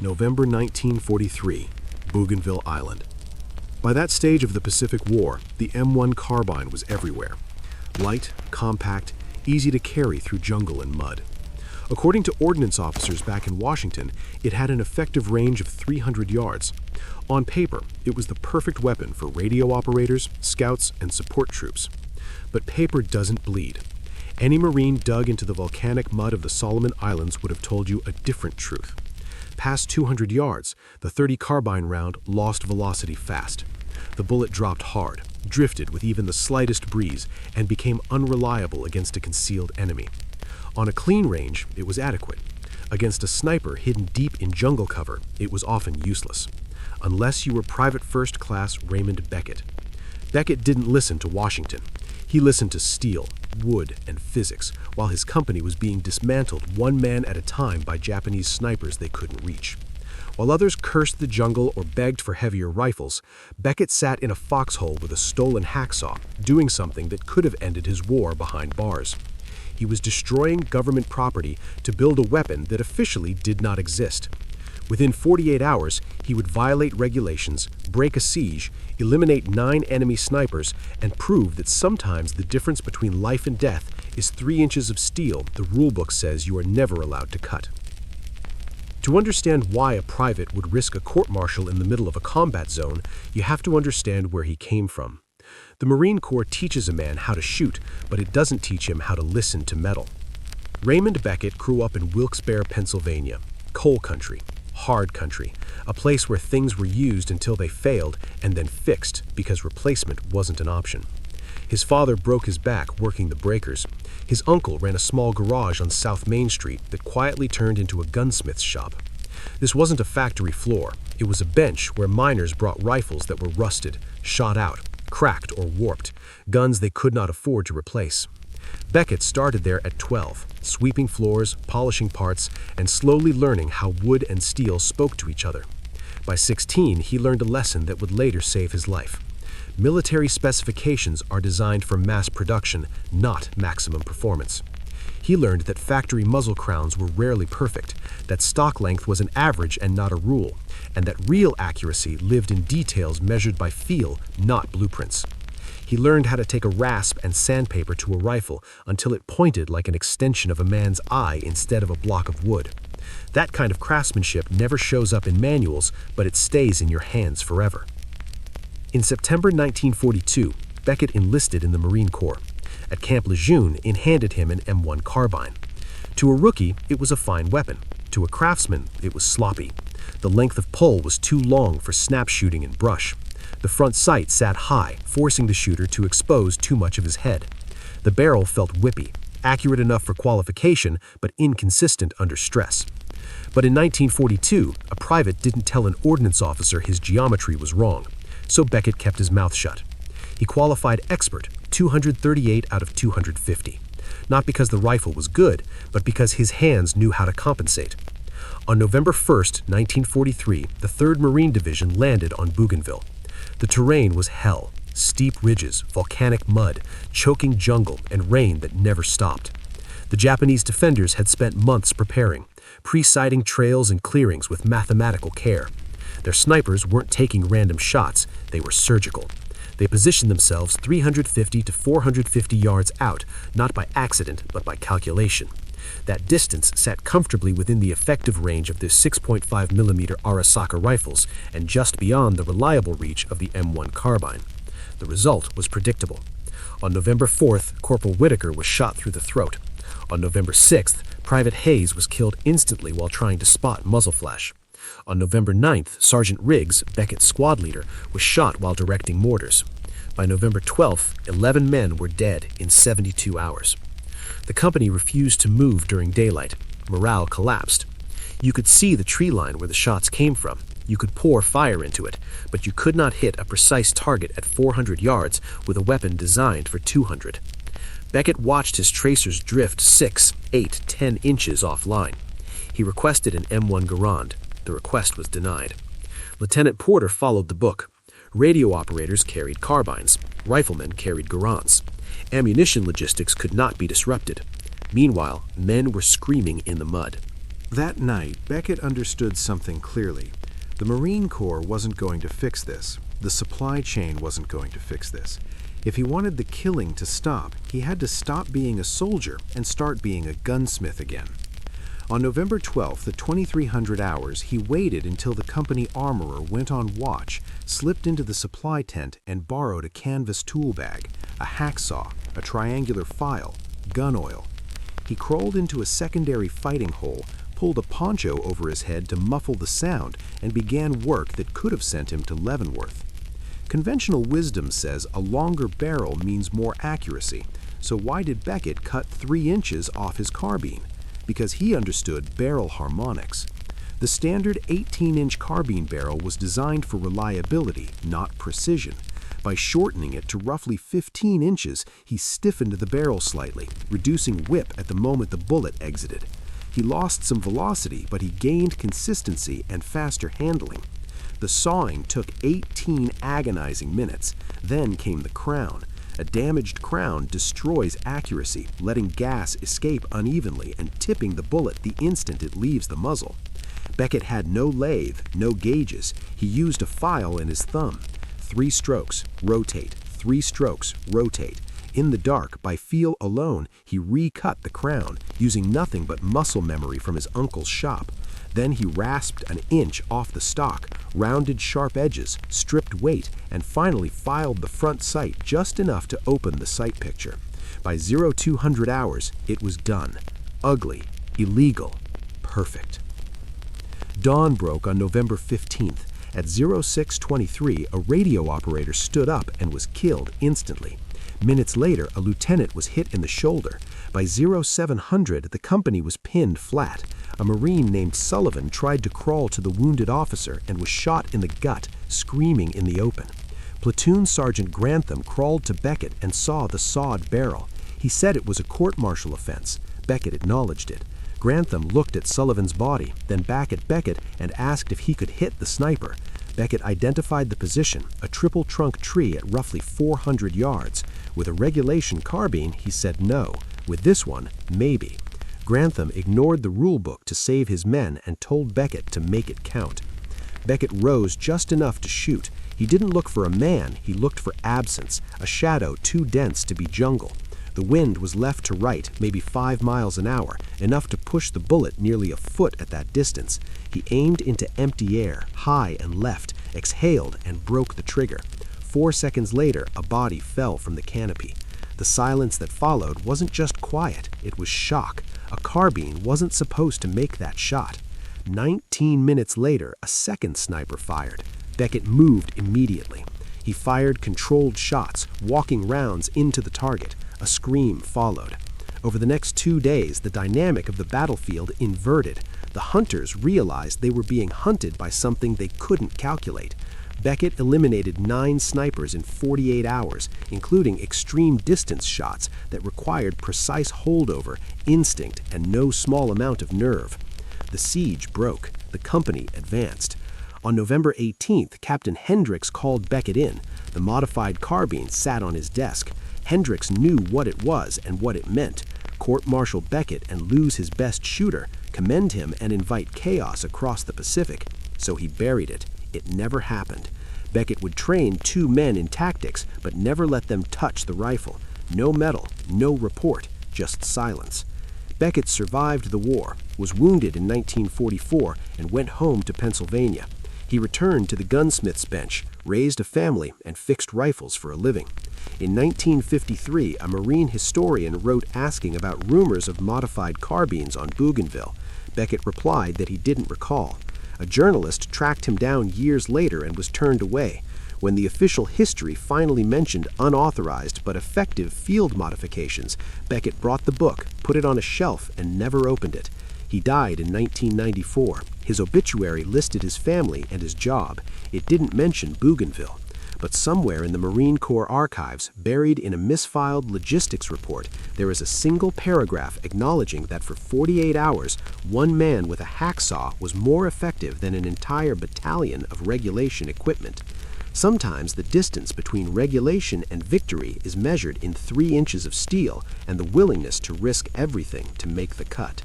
November 1943, Bougainville Island. By that stage of the Pacific War, the M1 carbine was everywhere. Light, compact, easy to carry through jungle and mud. According to ordnance officers back in Washington, it had an effective range of 300 yards. On paper, it was the perfect weapon for radio operators, scouts, and support troops. But paper doesn't bleed. Any Marine dug into the volcanic mud of the Solomon Islands would have told you a different truth. Past 200 yards, the .30 carbine round lost velocity fast. The bullet dropped hard, drifted with even the slightest breeze, and became unreliable against a concealed enemy. On a clean range, it was adequate. Against a sniper hidden deep in jungle cover, it was often useless. Unless you were Private First Class Raymond Beckett. Beckett didn't listen to Washington. He listened to steel, wood, and physics, while his company was being dismantled one man at a time by Japanese snipers they couldn't reach. While others cursed the jungle or begged for heavier rifles, Beckett sat in a foxhole with a stolen hacksaw, doing something that could have ended his war behind bars. He was destroying government property to build a weapon that officially did not exist. Within 48 hours, he would violate regulations, break a siege, eliminate 9 enemy snipers, and prove that sometimes the difference between life and death is 3 inches of steel the rulebook says you are never allowed to cut. To understand why a private would risk a court-martial in the middle of a combat zone, you have to understand where he came from. The Marine Corps teaches a man how to shoot, but it doesn't teach him how to listen to metal. Raymond Beckett grew up in Wilkes-Barre, Pennsylvania, coal country. Hard country, a place where things were used until they failed and then fixed because replacement wasn't an option. His father broke his back working the breakers. His uncle ran a small garage on South Main Street that quietly turned into a gunsmith's shop. This wasn't a factory floor. It was a bench where miners brought rifles that were rusted, shot out, cracked or warped, guns they could not afford to replace. Beckett started there at 12, sweeping floors, polishing parts, and slowly learning how wood and steel spoke to each other. By 16, he learned a lesson that would later save his life. Military specifications are designed for mass production, not maximum performance. He learned that factory muzzle crowns were rarely perfect, that stock length was an average and not a rule, and that real accuracy lived in details measured by feel, not blueprints. He learned how to take a rasp and sandpaper to a rifle until it pointed like an extension of a man's eye instead of a block of wood. That kind of craftsmanship never shows up in manuals, but it stays in your hands forever. In September 1942, Beckett enlisted in the Marine Corps. At Camp Lejeune, it handed him an M1 carbine. To a rookie, it was a fine weapon. To a craftsman, it was sloppy. The length of pull was too long for snap shooting in brush. The front sight sat high, forcing the shooter to expose too much of his head. The barrel felt whippy, accurate enough for qualification, but inconsistent under stress. But in 1942, a private didn't tell an ordnance officer his geometry was wrong, so Beckett kept his mouth shut. He qualified expert, 238 out of 250. Not because the rifle was good, but because his hands knew how to compensate. On November 1st, 1943, the 3rd Marine Division landed on Bougainville. The terrain was hell, steep ridges, volcanic mud, choking jungle, and rain that never stopped. The Japanese defenders had spent months preparing, pre-sighting trails and clearings with mathematical care. Their snipers weren't taking random shots, they were surgical. They positioned themselves 350 to 450 yards out, not by accident, but by calculation. That distance sat comfortably within the effective range of their 6.5mm Arisaka rifles and just beyond the reliable reach of the M1 carbine. The result was predictable. On November 4th, Corporal Whitaker was shot through the throat. On November 6th, Private Hayes was killed instantly while trying to spot muzzle flash. On November 9th, Sergeant Riggs, Beckett's squad leader, was shot while directing mortars. By November 12th, 11 men were dead in 72 hours. The company refused to move during daylight. Morale collapsed. You could see the tree line where the shots came from. You could pour fire into it, but you could not hit a precise target at 400 yards with a weapon designed for 200. Beckett watched his tracers drift 6, 8, 10 inches offline. He requested an M1 Garand. The request was denied. Lieutenant Porter followed the book. Radio operators carried carbines. Riflemen carried Garands. Ammunition logistics could not be disrupted. Meanwhile, men were screaming in the mud. That night, Beckett understood something clearly. The Marine Corps wasn't going to fix this. The supply chain wasn't going to fix this. If he wanted the killing to stop, he had to stop being a soldier and start being a gunsmith again. On November 12th, at 2300 hours, he waited until the company armorer went on watch, slipped into the supply tent, and borrowed a canvas tool bag, a hacksaw, a triangular file, gun oil. He crawled into a secondary fighting hole, pulled a poncho over his head to muffle the sound, and began work that could have sent him to Leavenworth. Conventional wisdom says a longer barrel means more accuracy, so why did Beckett cut 3 inches off his carbine? Because he understood barrel harmonics. The standard 18-inch carbine barrel was designed for reliability, not precision. By shortening it to roughly 15 inches, he stiffened the barrel slightly, reducing whip at the moment the bullet exited. He lost some velocity, but he gained consistency and faster handling. The sawing took 18 agonizing minutes. Then came the crown. A damaged crown destroys accuracy, letting gas escape unevenly and tipping the bullet the instant it leaves the muzzle. Beckett had no lathe, no gauges. He used a file in his thumb. 3 strokes, rotate. 3 strokes, rotate. In the dark, by feel alone, he recut the crown, using nothing but muscle memory from his uncle's shop. Then he rasped an inch off the stock, rounded sharp edges, stripped weight, and finally filed the front sight just enough to open the sight picture. By 0200 hours, it was done. Ugly, illegal, perfect. Dawn broke on November 15th. At 0623, a radio operator stood up and was killed instantly. Minutes later, a lieutenant was hit in the shoulder. By 0700, the company was pinned flat. A Marine named Sullivan tried to crawl to the wounded officer and was shot in the gut, screaming in the open. Platoon Sergeant Grantham crawled to Beckett and saw the sawed barrel. He said it was a court-martial offense. Beckett acknowledged it. Grantham looked at Sullivan's body, then back at Beckett, and asked if he could hit the sniper. Beckett identified the position, a triple-trunk tree at roughly 400 yards. With a regulation carbine, he said no. With this one, maybe. Grantham ignored the rule book to save his men and told Beckett to make it count. Beckett rose just enough to shoot. He didn't look for a man, he looked for absence, a shadow too dense to be jungle. The wind was left to right, maybe 5 miles an hour, enough to push the bullet nearly a foot at that distance. He aimed into empty air, high and left, exhaled, and broke the trigger. 4 seconds later, a body fell from the canopy. The silence that followed wasn't just quiet, it was shock. A carbine wasn't supposed to make that shot. 19 minutes later, a second sniper fired. Beckett moved immediately. He fired controlled shots, walking rounds into the target. A scream followed. Over the next 2 days, the dynamic of the battlefield inverted. The hunters realized they were being hunted by something they couldn't calculate. Beckett eliminated 9 snipers in 48 hours, including extreme distance shots that required precise holdover, instinct, and no small amount of nerve. The siege broke. The company advanced. On November 18th, Captain Hendricks called Beckett in. The modified carbine sat on his desk. Hendricks knew what it was and what it meant. Court-martial Beckett and lose his best shooter, commend him and invite chaos across the Pacific. So he buried it. It never happened. Beckett would train 2 men in tactics, but never let them touch the rifle. No medal, no report, just silence. Beckett survived the war, was wounded in 1944, and went home to Pennsylvania. He returned to the gunsmith's bench, raised a family, and fixed rifles for a living. In 1953, a Marine historian wrote asking about rumors of modified carbines on Bougainville. Beckett replied that he didn't recall. A journalist tracked him down years later and was turned away. When the official history finally mentioned unauthorized but effective field modifications, Beckett brought the book, put it on a shelf, and never opened it. He died in 1994. His obituary listed his family and his job. It didn't mention Bougainville. But somewhere in the Marine Corps archives, buried in a misfiled logistics report, there is a single paragraph acknowledging that for 48 hours, 1 man with a hacksaw was more effective than an entire battalion of regulation equipment. Sometimes the distance between regulation and victory is measured in 3 inches of steel and the willingness to risk everything to make the cut.